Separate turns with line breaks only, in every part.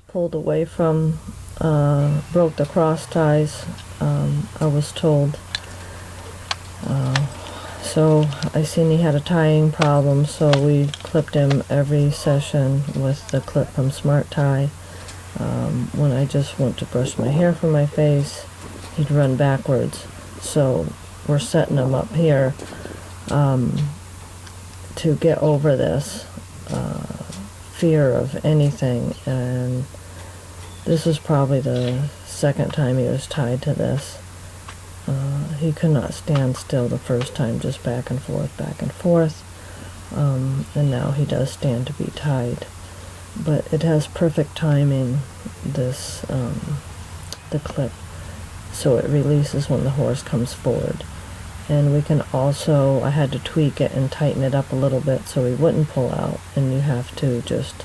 pulled away from, broke the cross ties, I was told. So I seen he had a tying problem, so we clipped him every session with the clip from Smart Tie. When I just went to brush my hair from my face, he'd run backwards. So we're setting him up here to get over this fear of anything, and this was probably the second time he was tied to this. He could not stand still the first time, just back and forth, and now he does stand to be tied. But it has perfect timing, this, the clip, so it releases when the horse comes forward. And we can also, I had to tweak it and tighten it up a little bit so he wouldn't pull out, and you have to just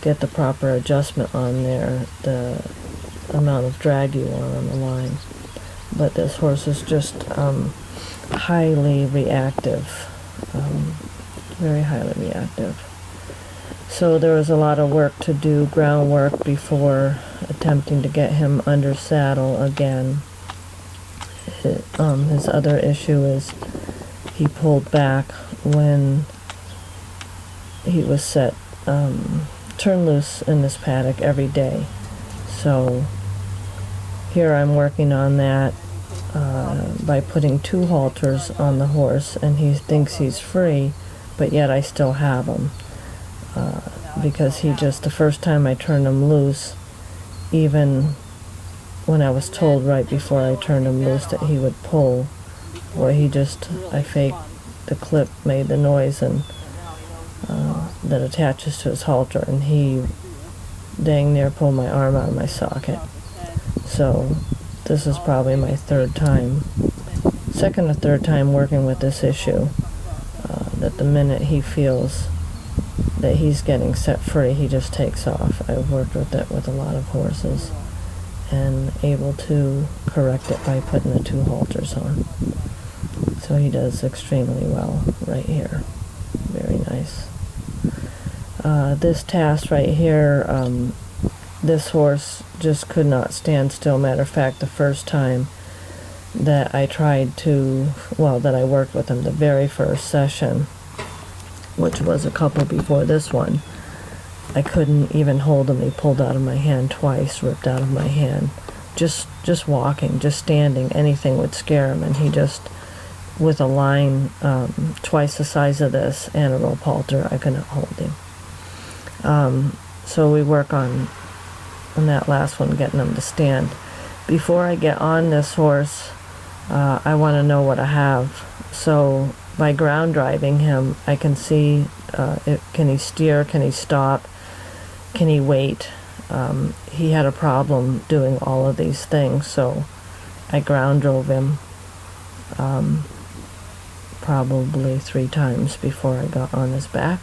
get the proper adjustment on there, the amount of drag you want on the line. But this horse is just highly reactive, very highly reactive. So there was a lot of work to do, groundwork, before attempting to get him under saddle again. His other issue is he pulled back when he was set, turned loose in this paddock every day. So here I'm working on that by putting 2 halters on the horse, and he thinks he's free, but yet I still have him. Because he just, the first time I turned him loose, even when I was told right before I turned him loose that he would pull, well, I faked the clip, made the noise, and that attaches to his halter, and he dang near pulled my arm out of my socket. So this is probably my second or third time working with this issue, that the minute he feels that he's getting set free, he just takes off. I've worked with it with a lot of horses and able to correct it by putting the 2 halters on. So he does extremely well right here. Very nice. This task right here, this horse just could not stand still. Matter of fact, the first time that I that I worked with him, the very first session, which was a couple before this one, I couldn't even hold him. He pulled out of my hand twice, ripped out of my hand. Just walking, just standing, anything would scare him, and he just, with a line twice the size of this and a rope halter, I couldn't hold him. So we work on that last one, getting him to stand. Before I get on this horse, I want to know what I have. So by ground driving him, I can see, can he steer, can he stop, can he wait? He had a problem doing all of these things, so I ground drove him probably 3 times before I got on his back.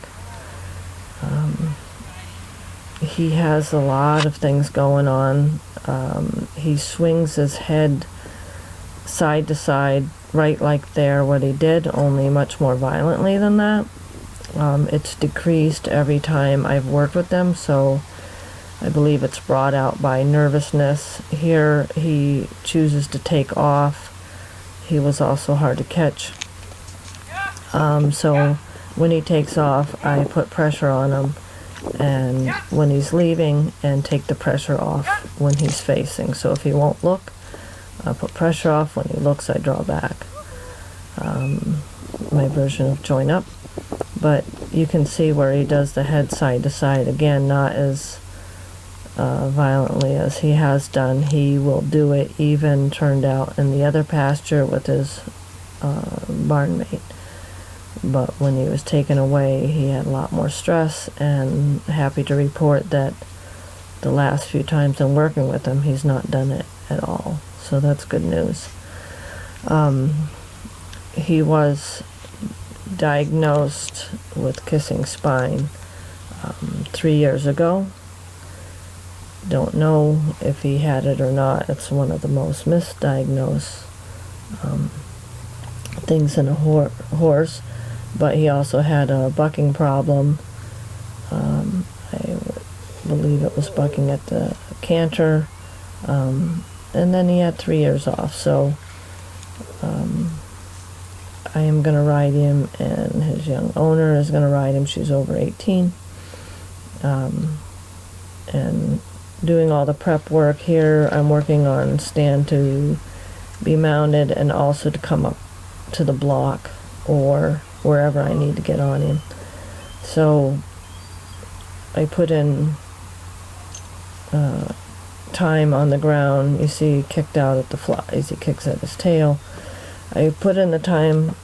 He has a lot of things going on. He swings his head side to side, right like there what he did, only much more violently than that. It's decreased every time I've worked with them, so I believe it's brought out by nervousness. Here he chooses to take off. He was also hard to catch. So when he takes off, I put pressure on him, and when he's leaving, and take the pressure off when he's facing. So if he won't look, I put pressure off. When he looks, I draw back. My version of join up. But you can see where he does the head side to side. Again, not as violently as he has done. He will do it even turned out in the other pasture with his barn mate. But when he was taken away, he had a lot more stress, and happy to report that the last few times I'm working with him, he's not done it at all. So that's good news. He was diagnosed with kissing spine 3 years ago. Don't know if he had it or not. It's one of the most misdiagnosed things in a horse. But he also had a bucking problem. I believe it was bucking at the canter. And then he had 3 years off, so I am going to ride him, and his young owner is going to ride him. She's over 18. And doing all the prep work here. I'm working on stand to be mounted and also to come up to the block or wherever I need to get on him. So I put in time on the ground. You see he kicked out at the flies. He kicks at his tail. I put in the time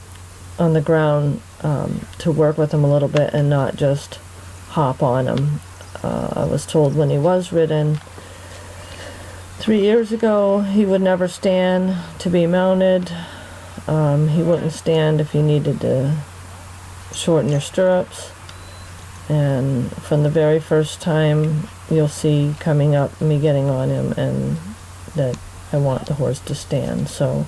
on the ground to work with him a little bit and not just hop on him. I was told when he was ridden 3 years ago he would never stand to be mounted. He wouldn't stand if you needed to shorten your stirrups. And from the very first time you'll see coming up me getting on him and that I want the horse to stand. So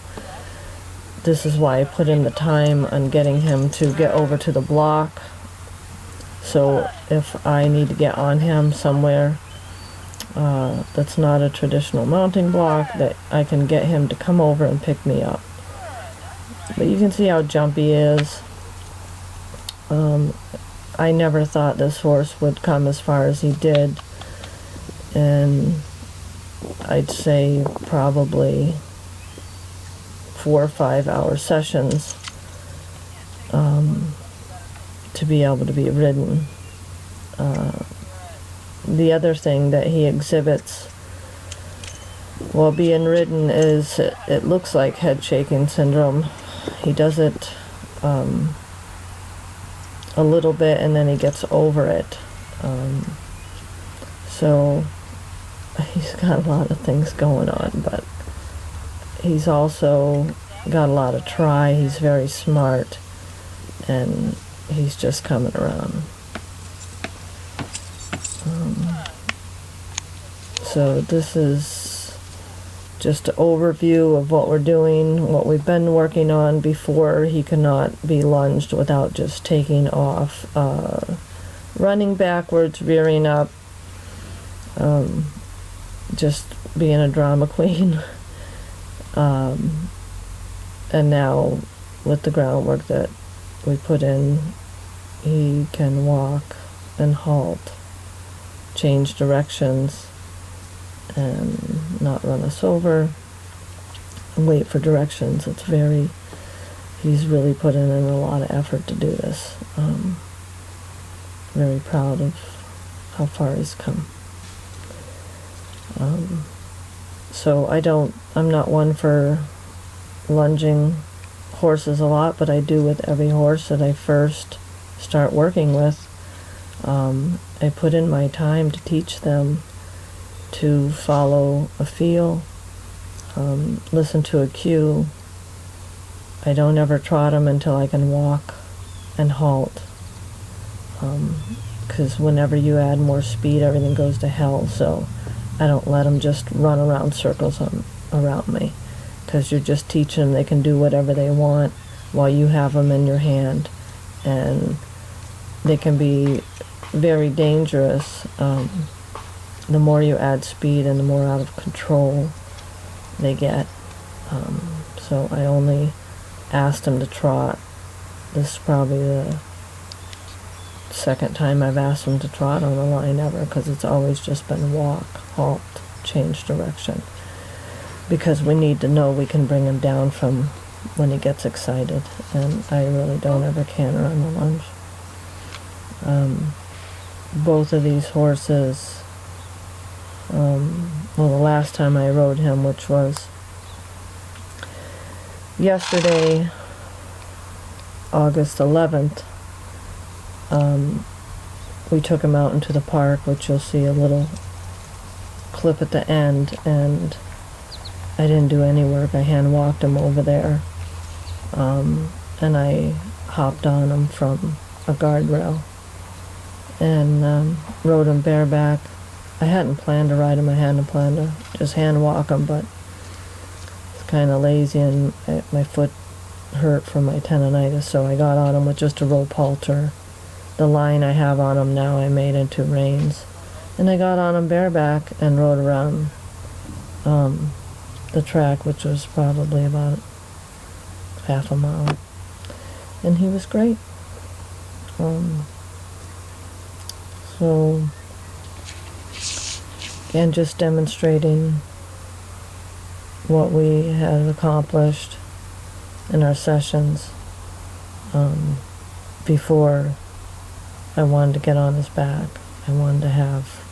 this is why I put in the time on getting him to get over to the block. So if I need to get on him somewhere that's not a traditional mounting block, that I can get him to come over and pick me up. But you can see how jumpy he is. I never thought this horse would come as far as he did. And I'd say probably 4 or 5 hour sessions to be able to be ridden. The other thing that he exhibits while being ridden is it looks like head shaking syndrome. He does it a little bit and then he gets over it. So he's got a lot of things going on, but he's also got a lot of try. He's very smart, and he's just coming around. So this is just an overview of what we're doing, what we've been working on before he cannot be lunged without just taking off, running backwards, rearing up, just being a drama queen. And now with the groundwork that we put in, he can walk and halt, change directions, and not run us over, and wait for directions. He's really put in a lot of effort to do this. Very proud of how far he's come. So I'm not one for lunging horses a lot, but I do with every horse that I first start working with. I put in my time to teach them to follow a feel, listen to a cue. I don't ever trot them until I can walk and halt, because whenever you add more speed, everything goes to hell. So I don't let them just run around circles around me, because you're just teaching them they can do whatever they want while you have them in your hand, and they can be very dangerous. The more you add speed and the more out of control they get. So I only asked them to trot. This is probably the second time I've asked them to trot on a line ever, because it's always just been walk, halt, change direction. Because we need to know we can bring him down from when he gets excited, and I really don't ever canter on the lunge. Both of these horses, the last time I rode him, which was yesterday, August 11th, we took him out into the park, which you'll see a little clip at the end, and I didn't do any work. I hand walked him over there, and I hopped on him from a guardrail and rode him bareback. I hadn't planned to ride him. I hadn't planned to just hand walk him, but it's kind of lazy, and my foot hurt from my tendonitis, so I got on him with just a rope halter. The line I have on him now I made into reins, And I got on him bareback and rode around the track, which was probably about half a mile. And he was great. So, again, just demonstrating what we had accomplished in our sessions before I wanted to get on his back. I wanted to have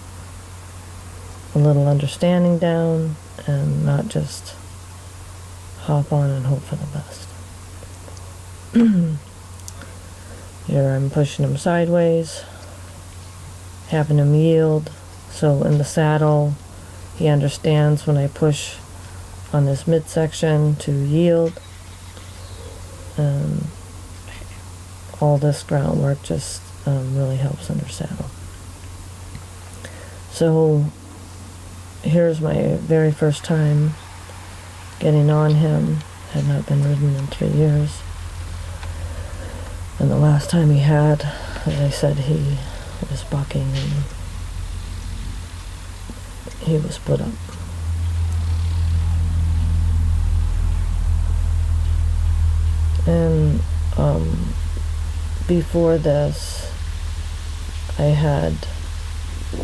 a little understanding down and not just hop on and hope for the best. Here I'm pushing him sideways, having him yield, so in the saddle he understands when I push on this midsection to yield. And all this groundwork just really helps under saddle. So here's my very first time getting on him. Had not been ridden in 3 years. And the last time he had, as I said, he was bucking and he was put up. And before this, I had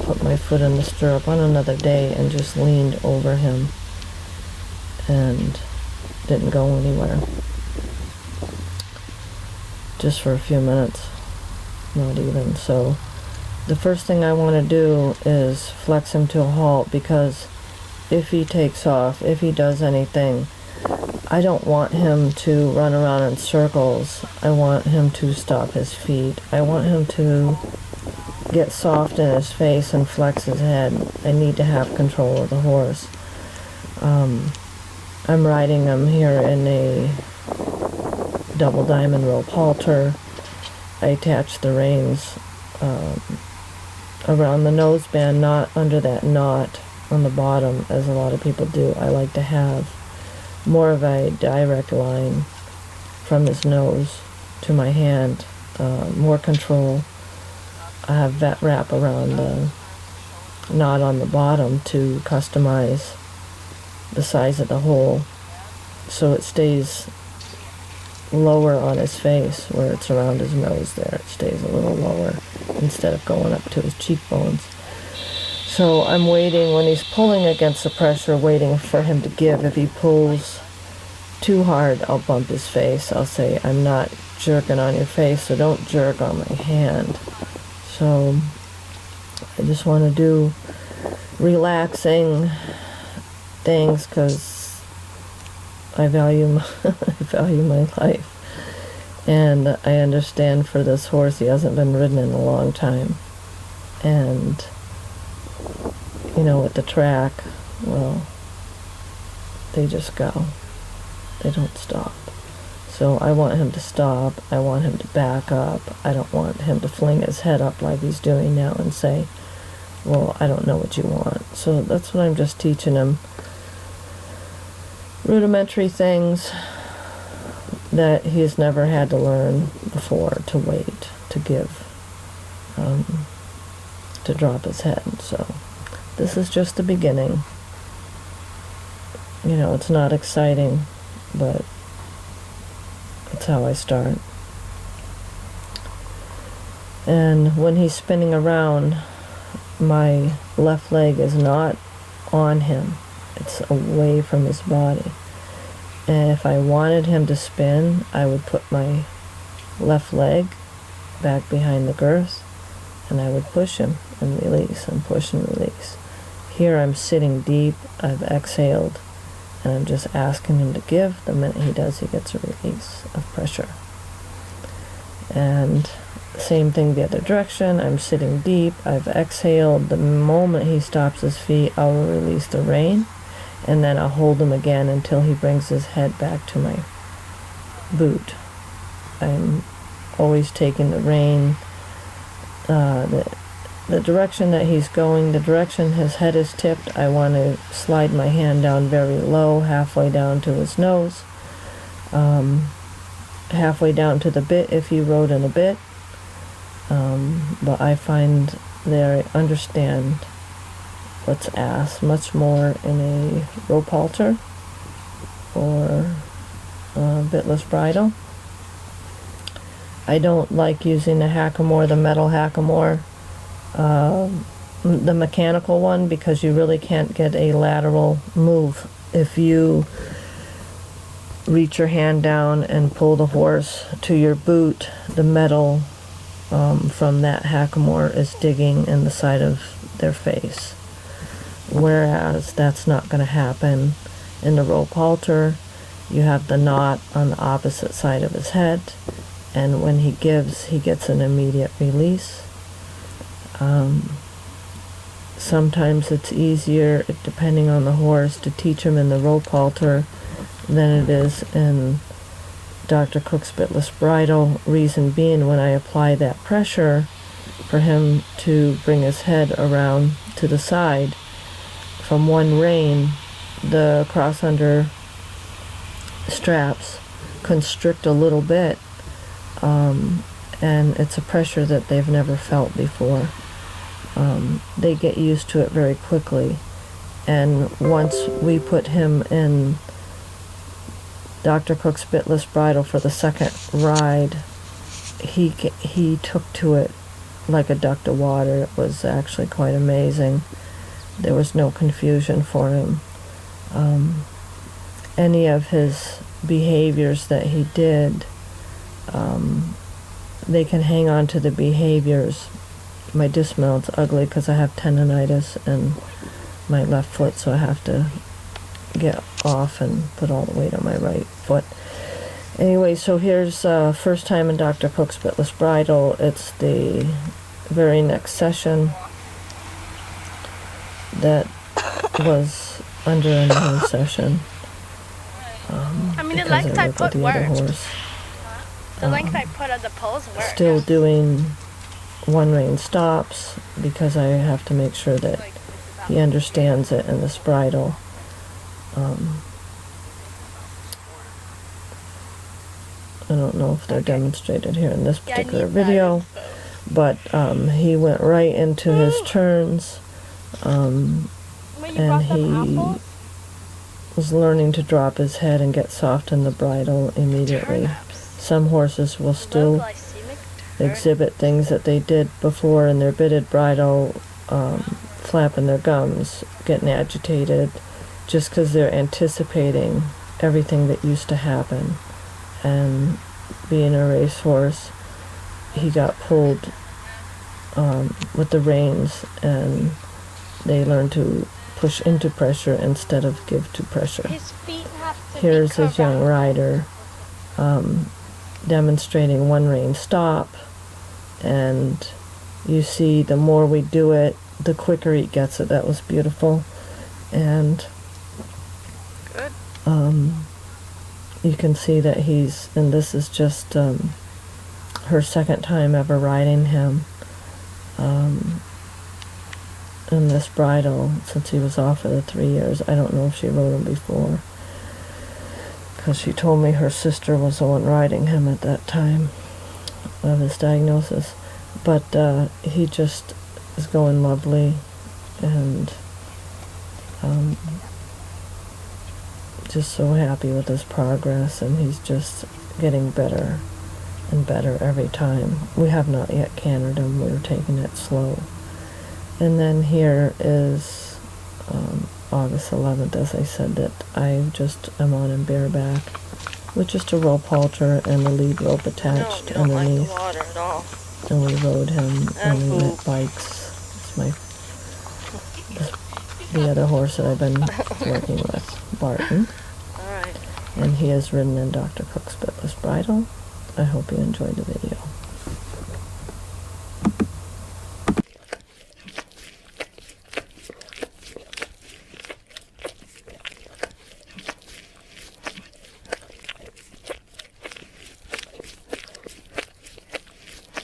put my foot in the stirrup on another day and just leaned over him and didn't go anywhere. Just for a few minutes, not even. So the first thing I want to do is flex him to a halt, because if he takes off, if he does anything, I don't want him to run around in circles. I want him to stop his feet. I want him to get soft in his face and flex his head. I need to have control of the horse. I'm riding him here in a double diamond rope halter. I attach the reins around the noseband, not under that knot on the bottom as a lot of people do. I like to have more of a direct line from his nose to my hand, more control. I have that wrap around the knot on the bottom to customize the size of the hole so it stays lower on his face, where it's around his nose there. It stays a little lower instead of going up to his cheekbones. So I'm waiting when he's pulling against the pressure, waiting for him to give. If he pulls too hard, I'll bump his face. I'll say, I'm not jerking on your face, so don't jerk on my hand. So I just want to do relaxing things because I value my life. And I understand for this horse, he hasn't been ridden in a long time. And, you know, at the track, well, they just go. They don't stop. So I want him to stop. I want him to back up. I don't want him to fling his head up like he's doing now and say, well, I don't know what you want. So that's what I'm just teaching him. Rudimentary things that he's never had to learn before, to wait, to give, to drop his head. So this is just the beginning. You know, it's not exciting, but that's how I start. And when he's spinning around, my left leg is not on him. It's away from his body. And if I wanted him to spin, I would put my left leg back behind the girth and I would push him and release and push and release. Here I'm sitting deep, I've exhaled, and I'm just asking him to give. The minute he does, he gets a release of pressure. And same thing the other direction. I'm sitting deep, I've exhaled. The moment he stops his feet, I will release the rein, and then I'll hold him again until he brings his head back to my boot. I'm always taking the rein, the direction that he's going, the direction his head is tipped. I want to slide my hand down very low, halfway down to his nose, halfway down to the bit if he rode in a bit. But I find they understand what's asked much more in a rope halter or bitless bridle. I don't like using the hackamore, the metal hackamore, the mechanical one, because you really can't get a lateral move. If you reach your hand down and pull the horse to your boot, the metal from that hackamore is digging in the side of their face. Whereas that's not going to happen in the rope halter. You have the knot on the opposite side of his head, and when he gives, he gets an immediate release. Sometimes it's easier, depending on the horse, to teach him in the rope halter than it is in Dr. Cook's bitless bridle. Reason being, when I apply that pressure for him to bring his head around to the side from one rein, the cross under straps constrict a little bit, and it's a pressure that they've never felt before. They get used to it very quickly, and once we put him in Dr. Cook's bitless bridle for the second ride, he took to it like a duck to water. It was actually quite amazing. There was no confusion for him. Any of his behaviors that he did, they can hang on to the behaviors. My dismount's ugly because I have tendonitis in my left foot, so I have to get off and put all the weight on my right foot. Anyway, so here's first time in Dr. Cook's bitless bridle. It's the very next session that was under another session.
I mean, the length I put works. The length I put on the poles works.
Still doing one rein stops because I have to make sure that he understands it in this bridle. I don't know if they're demonstrated here in this particular video, but he went right into his turns, and he was learning to drop his head and get soft in the bridle immediately. Some horses will still exhibit things that they did before in their bitted bridle, flapping their gums, getting agitated, just because they're anticipating everything that used to happen. And being a racehorse, he got pulled with the reins, and they learned to push into pressure instead of give to pressure.
His feet have to
Here's
be
his young rider demonstrating one rein stop, and you see the more we do it, the quicker he gets it. That was beautiful. And
good.
You can see that he's, and this is just her second time ever riding him in this bridle since he was off for the 3 years. I don't know if she rode him before, because she told me her sister was the one riding him at that time of his diagnosis. But he just is going lovely, and just so happy with his progress, and he's just getting better and better every time. We have not yet cantered him. We're taking it slow. And then here is August 11th, as I said, that I just am on him bareback with just a rope halter and the lead rope attached underneath.
Like the water at all.
And we rode him and we went bikes. It's the other horse that I've been working with, Barton.
All right.
And he has ridden in Dr. Cook's bitless bridle. I hope you enjoyed the video.